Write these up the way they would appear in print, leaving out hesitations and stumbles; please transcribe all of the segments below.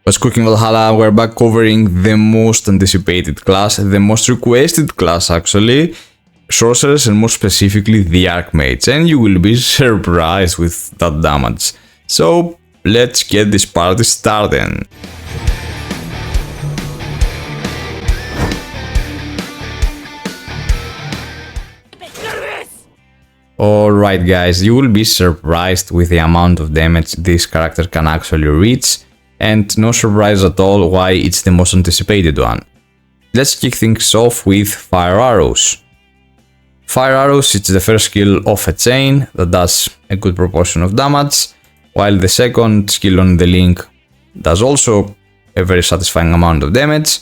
What's cooking Valhalla? We're back covering the most anticipated class, the most requested class actually, sorcerers, and more specifically the Arch Mage, and you will be surprised with that damage. So let's get this party started. Alright guys, you will be surprised with the amount of damage this character can actually reach, and no surprise at all why it's the most anticipated one. Let's kick things off with Fire Arrows. Fire Arrows is the first skill of a chain that does a good proportion of damage, while the second skill on the link does also a very satisfying amount of damage,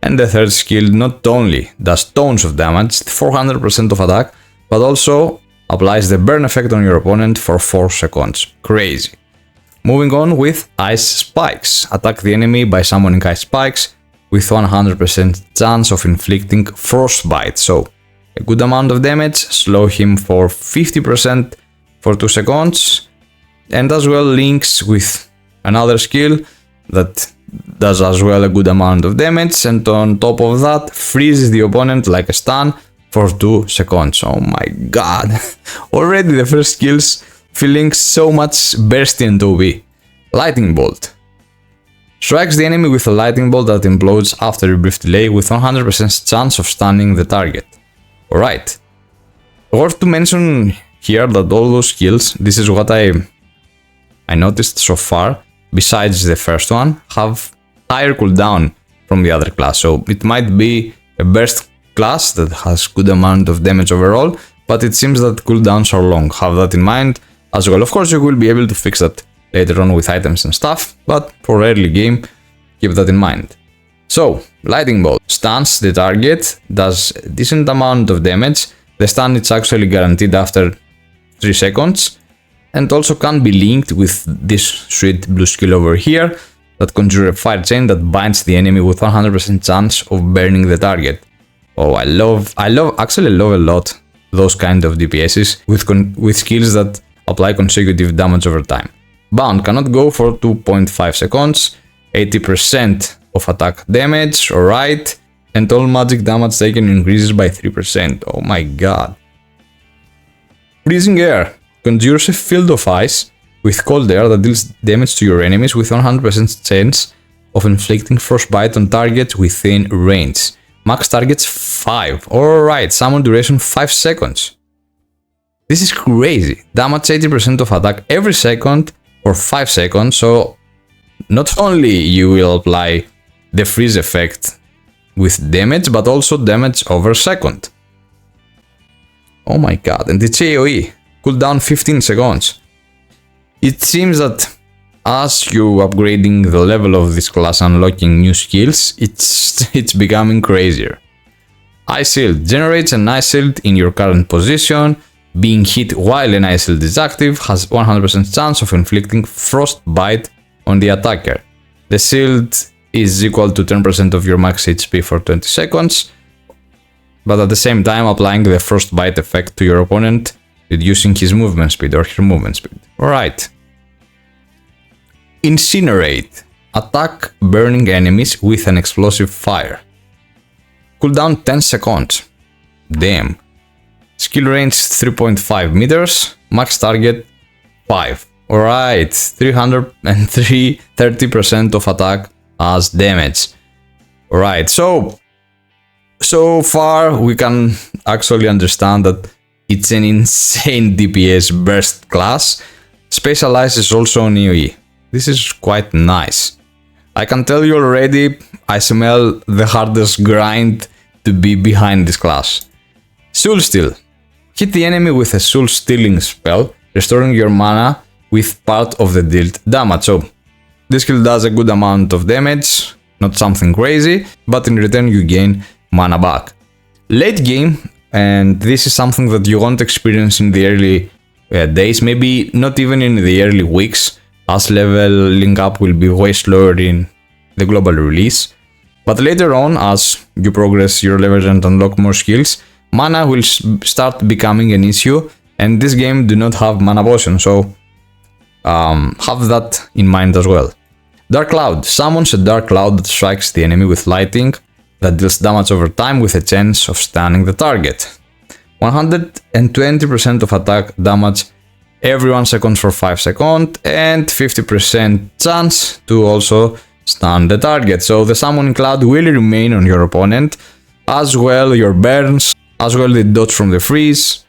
and the third skill not only does tons of damage, 400% of attack, but also applies the burn effect on your opponent for 4 seconds. Crazy. Moving on with Ice Spikes. Attack the enemy by summoning Ice Spikes with 100% chance of inflicting Frostbite. So, a good amount of damage, slow him for 50% for 2 seconds, and as well links with another skill that does as well a good amount of damage, and on top of that, freezes the opponent like a stun for 2 seconds. Oh my god. Already the first skills feeling so much bursty and OP. Lightning Bolt. Strikes the enemy with a lightning bolt that implodes after a brief delay with 100% chance of stunning the target. Alright. Worth to mention here that all those skills, this is what I noticed so far, besides the first one, have higher cooldown from the other class. So it might be a burst class that has good amount of damage overall, but it seems that cooldowns are long. Have that in mind as well. Of course, you will be able to fix that later on with items and stuff, but for early game, keep that in mind. So, Lightning Bolt stuns the target, does a decent amount of damage. The stun is actually guaranteed after 3 seconds, and also can be linked with this sweet blue skill over here that conjures a fire chain that binds the enemy with 100% chance of burning the target. Oh, I love a lot those kind of DPSs with skills that apply consecutive damage over time. Bound cannot go for 2.5 seconds, 80% of attack damage, alright, and all magic damage taken increases by 3%. Oh my god. Freezing Air conjures a field of ice with cold air that deals damage to your enemies with 100% chance of inflicting frostbite on targets within range. Max targets 5. Alright, summon duration 5 seconds. This is crazy. Damage 80% of attack every second for 5 seconds, so not only you will apply the freeze effect with damage, but also damage over second. Oh my god, and it's AoE. Cooldown 15 seconds. It seems that as you upgrading the level of this class, unlocking new skills, it's becoming crazier. Ice Shield generates an Ice Shield in your current position. Being hit while an Ice Shield is active has 100% chance of inflicting Frostbite on the attacker. The shield is equal to 10% of your max HP for 20 seconds, but at the same time applying the Frostbite effect to your opponent, reducing his movement speed or her movement speed. Alright. Incinerate. Attack burning enemies with an explosive fire. Cooldown 10 seconds. Damn. Skill range 3.5 meters. Max target 5. Alright. 303, 30% of attack as damage. Alright, so far we can actually understand that it's an insane DPS burst class. Specialized is also on AoE. This is quite nice. I can tell you already, I smell the hardest grind to be behind this class. Soul Steal. Hit the enemy with a soul stealing spell, restoring your mana with part of the dealt damage. So, this skill does a good amount of damage, not something crazy, but in return you gain mana back. Late game, and this is something that you won't experience in the early days, maybe not even in the early weeks, as leveling up will be way slower in the global release. But later on, as you progress your levels and unlock more skills, mana will start becoming an issue, and this game do not have mana potion, so have that in mind as well. Dark Cloud. Summons a Dark Cloud that strikes the enemy with lightning that deals damage over time with a chance of stunning the target. 120% of attack damage every 1 second for 5 seconds and 50% chance to also stun the target. So the Summoning Cloud will remain on your opponent, as well your burns, as well the dodge from the freeze.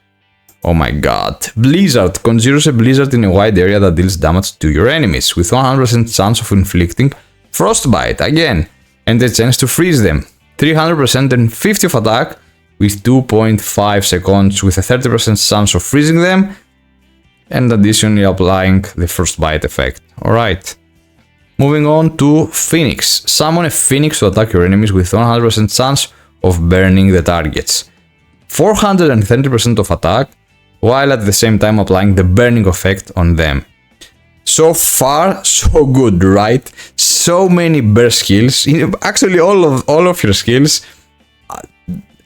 Oh my god. Blizzard. Conjures a blizzard in a wide area that deals damage to your enemies, with 100% chance of inflicting frostbite again, and a chance to freeze them. 300% and 50 of attack with 2.5 seconds with a 30% chance of freezing them, and additionally applying the frostbite effect. Alright. Moving on to Phoenix. Summon a Phoenix to attack your enemies with 100% chance of burning the targets. 430% of attack, while at the same time applying the burning effect on them. So far, so good, right? So many burst skills. Actually, all of your skills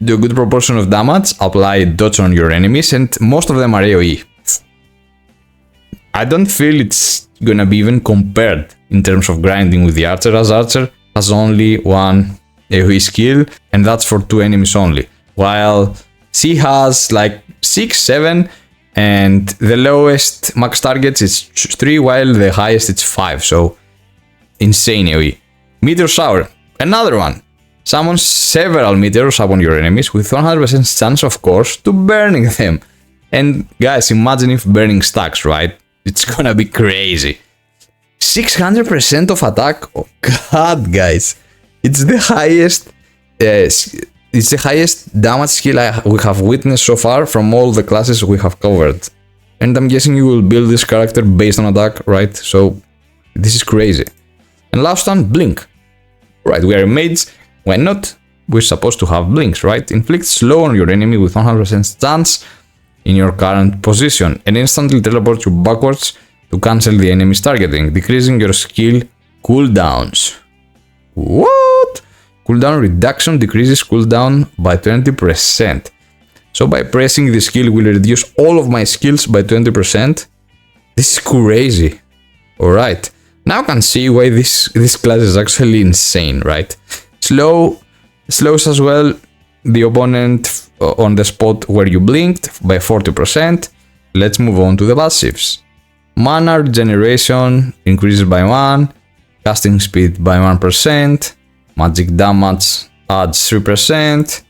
do a good proportion of damage, apply dodge on your enemies, and most of them are AoE. I don't feel it's gonna be even compared in terms of grinding with the Archer, as Archer has only one AoE skill, and that's for 2 enemies only, while she has like 6, 7, and the lowest max targets is 3, while the highest it's 5, so insane AoE. Meteor Shower, another one. Summons several meteors upon your enemies with 100% chance, of course, to burning them. And guys, imagine if burning stacks, right? It's gonna be crazy. 600% of attack. Oh god, guys, it's the highest. It's the highest damage skill we have witnessed so far from all the classes we have covered. And I'm guessing you will build this character based on attack, right? So this is crazy. And last one, Blink. Right, we are a mage. Why not? We're supposed to have blinks, right? Inflict slow on your enemy with 100% chance in your current position and instantly teleports you backwards to cancel the enemy's targeting, decreasing your skill cooldowns. What? Cooldown reduction decreases cooldown by 20%. So by pressing the skill will reduce all of my skills by 20%. This is crazy. Alright, now I can see why this class is actually insane, right? Slows as well the opponent on the spot where you blinked by 40%. Let's move on to the passives. Mana regeneration increases by 1, casting speed by 1%, magic damage adds 3%,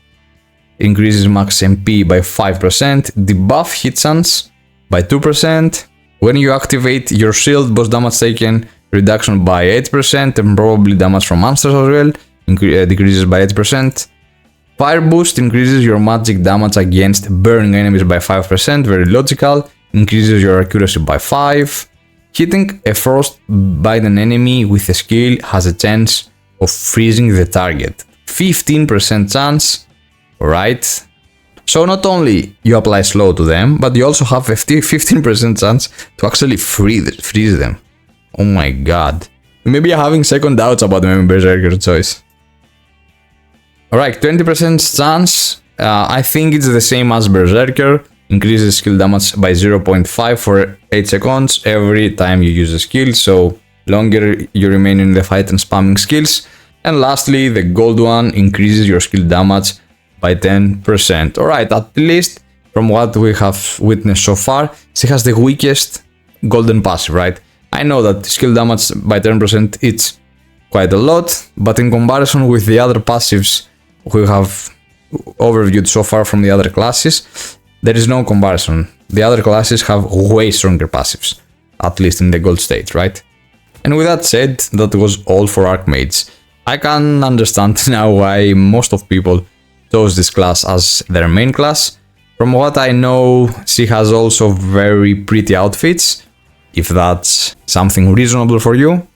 increases max MP by 5%, debuff hit chance by 2%. When you activate your shield, boss damage taken reduction by 8%, and probably damage from monsters as well decreases by 8%. Fire boost increases your magic damage against burning enemies by 5%, very logical, increases your accuracy by 5. Hitting a frostbite enemy with a skill has a chance of freezing the target, 15% chance, alright? So not only you apply slow to them, but you also have a 15% chance to actually freeze them. Oh my god. Maybe you're having second doubts about the Berserker choice. Alright, 20% chance, I think it's the same as Berserker, increases skill damage by 0.5 for 8 seconds every time you use a skill, so longer you remain in the fight and spamming skills. And lastly, the gold one increases your skill damage by 10%. Alright, at least from what we have witnessed so far, she has the weakest golden passive, right? I know that skill damage by 10% it's quite a lot, but in comparison with the other passives we have overviewed so far from the other classes, there is no comparison. The other classes have way stronger passives, at least in the gold state, right? And with that said, that was all for Arch Mage. I can understand now why most of people chose this class as their main class. From what I know, she has also very pretty outfits, if that's something reasonable for you.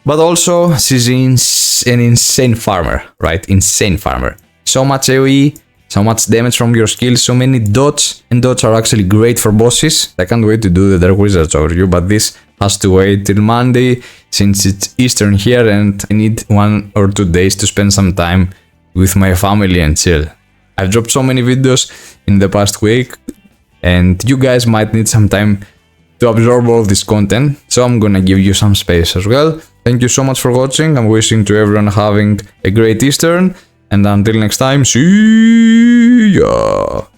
But also, she's an insane farmer, right? Insane farmer. So much AoE, so much damage from your skills, so many dots, and dots are actually great for bosses. I can't wait to do the Dark Wizards overview, but this has to wait till Monday, since it's Eastern here and I need 1 or 2 days to spend some time with my family and chill. I've dropped so many videos in the past week, and you guys might need some time to absorb all this content, so I'm gonna give you some space as well. Thank you so much for watching. I'm wishing to everyone having a great Easter. And until next time, see ya!